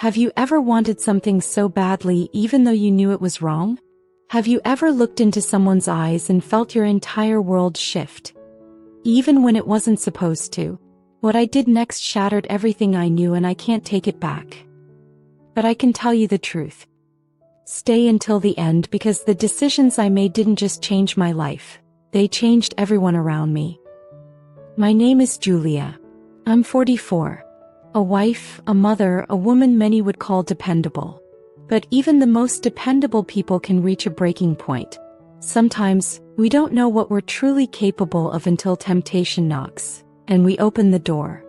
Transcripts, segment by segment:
Have you ever wanted something so badly even though you knew it was wrong? Have you ever looked into someone's eyes and felt your entire world shift? Even when it wasn't supposed to. What I did next shattered everything I knew and I can't take it back. But I can tell you the truth. Stay until the end because the decisions I made didn't just change my life. They changed everyone around me. My name is Julia. I'm 44. A wife, a mother, a woman many would call dependable. But even the most dependable people can reach a breaking point. Sometimes, we don't know what we're truly capable of until temptation knocks, and we open the door.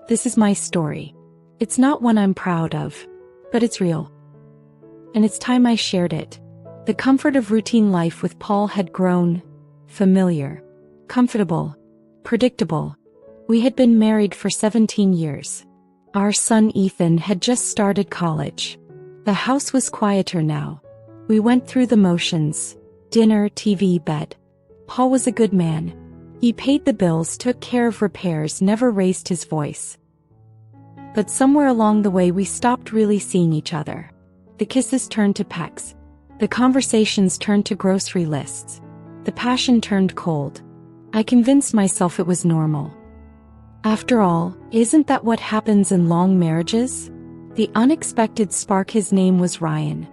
This is my story. It's not one I'm proud of, but it's real. And it's time I shared it. The comfort of routine life with Paul had grown familiar, comfortable, predictable. We had been married for 17 years. Our son Ethan had just started college. The house was quieter now. We went through the motions. Dinner, TV, bed. Paul was a good man. He paid the bills, took care of repairs, never raised his voice. But somewhere along the way we stopped really seeing each other. The kisses turned to pecks. The conversations turned to grocery lists. The passion turned cold. I convinced myself it was normal. After all, isn't that what happens in long marriages? The unexpected spark. His name was Ryan.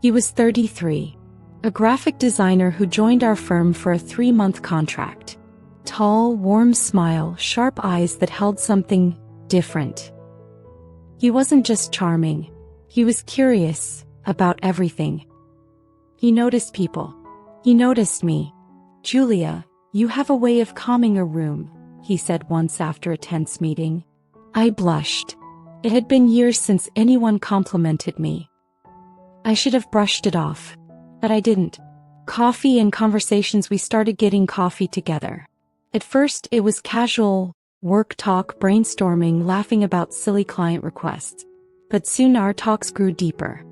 He was 33. A graphic designer who joined our firm for a 3-month contract. Tall, warm smile, sharp eyes that held something different. He wasn't just charming. He was curious about everything. He noticed people. He noticed me. "Julia, you have a way of calming a room," he said once after a tense meeting. I blushed. It had been years since anyone complimented me. I should have brushed it off. But I didn't. Coffee and conversations. We started getting coffee together. At first, it was casual, work talk, brainstorming, laughing about silly client requests. But soon our talks grew deeper.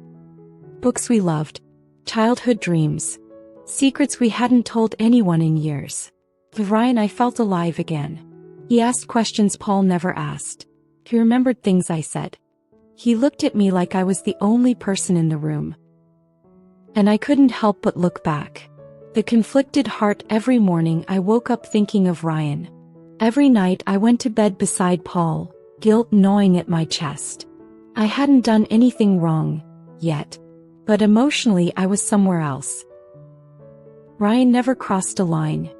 Books we loved. Childhood dreams. Secrets we hadn't told anyone in years. With Ryan, I felt alive again. He asked questions Paul never asked. He remembered things I said. He looked at me like I was the only person in the room. And I couldn't help but look back. The conflicted heart. Every morning I woke up thinking of Ryan. Every night I went to bed beside Paul, guilt gnawing at my chest. I hadn't done anything wrong, yet. But emotionally I was somewhere else. Ryan never crossed a line.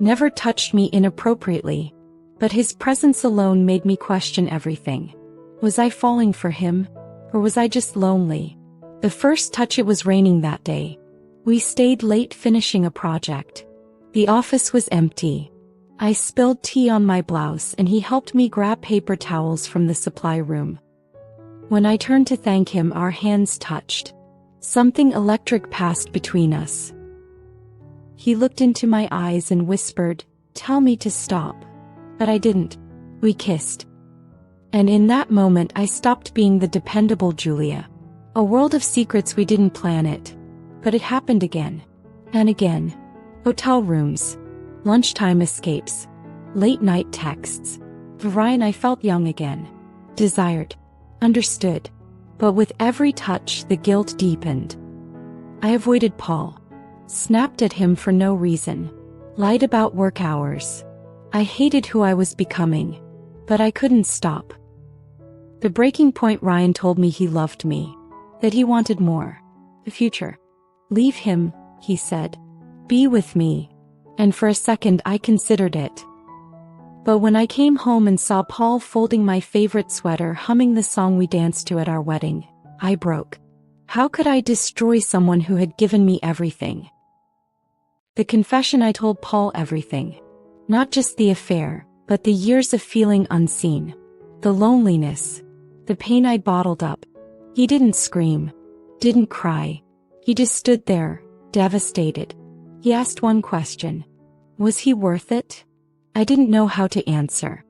Never touched me inappropriately. But his presence alone made me question everything. Was I falling for him? Or was I just lonely? The first touch. It was raining that day. We stayed late finishing a project. The office was empty. I spilled tea on my blouse and he helped me grab paper towels from the supply room. When I turned to thank him, our hands touched. Something electric passed between us. He looked into my eyes and whispered, "Tell me to stop." But I didn't. We kissed. And in that moment I stopped being the dependable Julia. A world of secrets. We didn't plan it. But it happened again. And again. Hotel rooms. Lunchtime escapes. Late night texts. For Ryan I felt young again. Desired. Understood. But with every touch the guilt deepened. I avoided Paul. Snapped at him for no reason. Lied about work hours. I hated who I was becoming. But I couldn't stop. The breaking point. Ryan told me he loved me. That he wanted more. The future. "Leave him," he said. "Be with me." And for a second I considered it. But when I came home and saw Paul folding my favorite sweater, humming the song we danced to at our wedding, I broke. How could I destroy someone who had given me everything? The confession. I told Paul everything. Not just the affair, but the years of feeling unseen. The loneliness. The pain I'd bottled up. He didn't scream. Didn't cry. He just stood there, devastated. He asked one question. Was he worth it? I didn't know how to answer.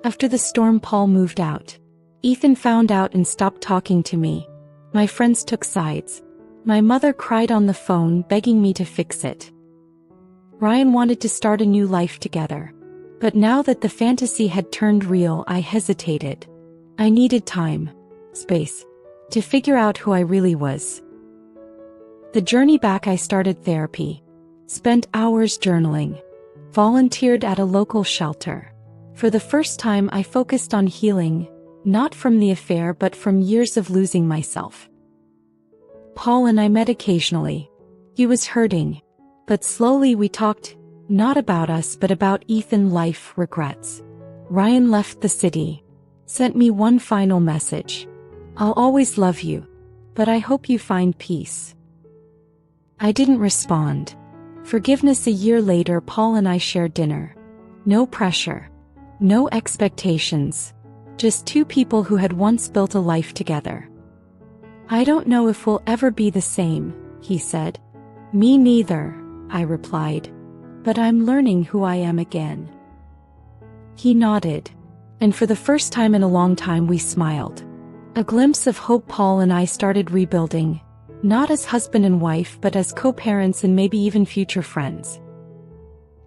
After the storm, Paul moved out. Ethan found out and stopped talking to me. My friends took sides. My mother cried on the phone, begging me to fix it. Ryan wanted to start a new life together. But now that the fantasy had turned real, I hesitated. I needed time. space to figure out who I really was. The journey back, I started therapy, spent hours journaling, volunteered at a local shelter. For the first time, I focused on healing, not from the affair but from years of losing myself. Paul and I met occasionally. He was hurting, but slowly we talked, not about us but about Ethan life regrets. Ryan left the city, sent me one final message. I'll always love you, but I hope you find peace. I didn't respond. Forgiveness. A year later, Paul and I shared dinner. No pressure, no expectations, just two people who had once built a life together. I don't know if we'll ever be the same, he said. Me neither, I replied, but I'm learning who I am again. He nodded, and for the first time in a long time we smiled. A glimpse of hope. Paul and I started rebuilding, not as husband and wife but as co-parents and maybe even future friends.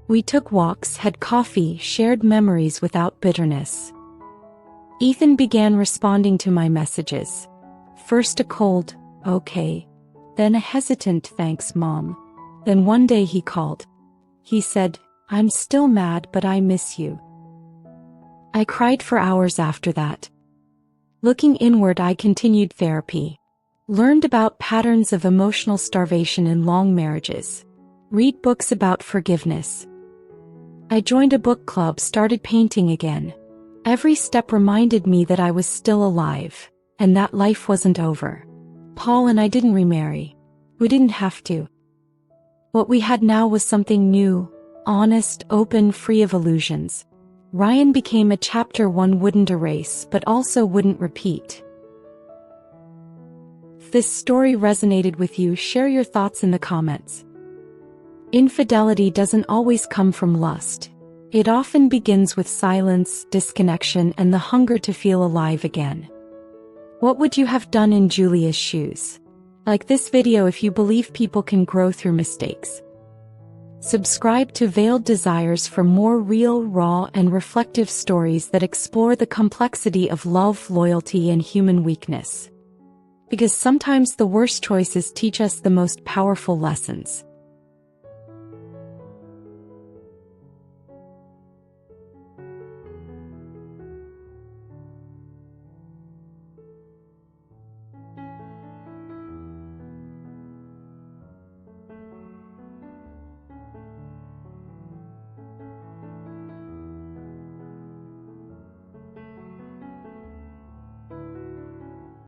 We took walks, had coffee, shared memories without bitterness. Ethan began responding to my messages. First a cold, okay, then a hesitant thanks mom. Then one day he called. He said, I'm still mad but I miss you. I cried for hours after that. Looking inward, I continued therapy. Learned about patterns of emotional starvation in long marriages. Read books about forgiveness. I joined a book club, started painting again. Every step reminded me that I was still alive, and that life wasn't over. Paul and I didn't remarry. We didn't have to. What we had now was something new, honest, open, free of illusions. Ryan became a chapter one wouldn't erase but also wouldn't repeat. If this story resonated with you, share your thoughts in the comments. Infidelity doesn't always come from lust. It often begins with silence, disconnection, and the hunger to feel alive again. What would you have done in Julia's shoes? Like this video if you believe people can grow through mistakes. Subscribe to Veiled Desires for more real, raw, and reflective stories that explore the complexity of love, loyalty, and human weakness. Because sometimes the worst choices teach us the most powerful lessons.